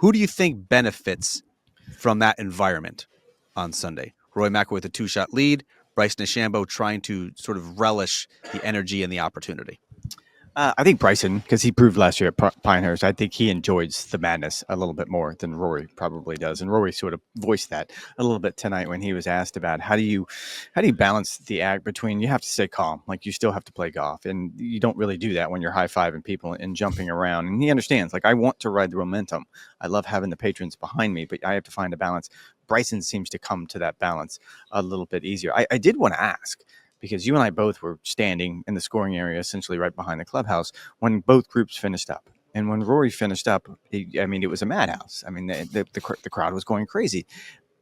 Who do you think benefits from that environment on Sunday? Rory McIlroy with a 2-shot lead, Bryson DeChambeau trying to sort of relish the energy and the opportunity. I think Bryson, because he proved last year at Pinehurst, I think he enjoys the madness a little bit more than Rory probably does. And Rory sort of voiced that a little bit tonight when he was asked about how do you balance the act between, you have to stay calm, like you still have to play golf, and you don't really do that when you're high-fiving people and jumping around. And he understands, like, I want to ride the momentum. I love having the patrons behind me, but I have to find a balance. Bryson seems to come to that balance a little bit easier. I did want to ask, because you and I both were standing in the scoring area, essentially right behind the clubhouse, when both groups finished up. And when Rory finished up, it was a madhouse. I mean, the crowd was going crazy.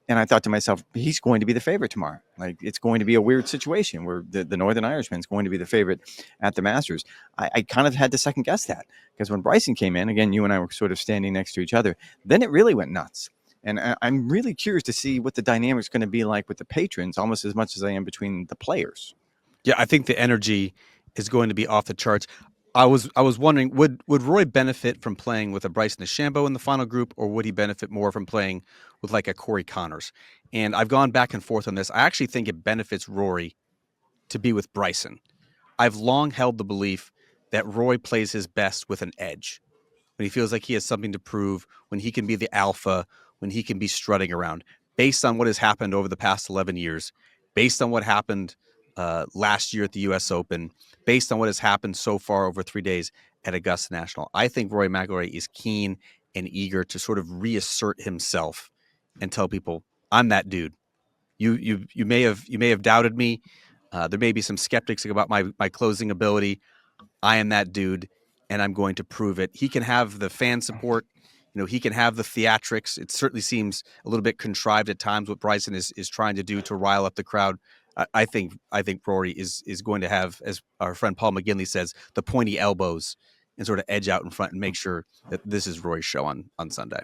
And I thought to myself, he's going to be the favorite tomorrow. Like, it's going to be a weird situation where the Northern Irishman's going to be the favorite at the Masters. I kind of had to second guess that, because when Bryson came in, again, you and I were sort of standing next to each other, then it really went nuts. And I'm really curious to see what the dynamic's going to be like with the patrons, almost as much as I am between the players. Yeah, I think the energy is going to be off the charts. I was wondering, would Roy benefit from playing with a Bryson DeChambeau in the final group, or would he benefit more from playing with like a Corey Connors? And I've gone back and forth on this. I actually think it benefits Rory to be with Bryson. I've long held the belief that Roy plays his best with an edge, when he feels like he has something to prove, when he can be the alpha, when he can be strutting around, based on what has happened over the past 11 years, based on what happened last year at the U.S. Open, based on what has happened so far over 3 days at Augusta National. I think Rory McIlroy is keen and eager to sort of reassert himself and tell people, I'm that dude. You may have doubted me. There may be some skeptics about my closing ability. I am that dude, and I'm going to prove it. He can have the fan support. He can have the theatrics. It certainly seems a little bit contrived at times what Bryson is trying to do to rile up the crowd. I think Rory is going to have, as our friend Paul McGinley says, the pointy elbows and sort of edge out in front and make sure that this is Rory's show on Sunday.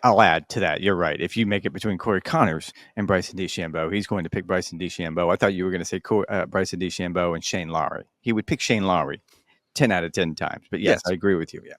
I'll add to that. You're right. If you make it between Corey Connors and Bryson DeChambeau, he's going to pick Bryson DeChambeau. I thought you were going to say Bryson DeChambeau and Shane Lowry. He would pick Shane Lowry 10 out of 10 times. But yes, I agree with you. Yeah.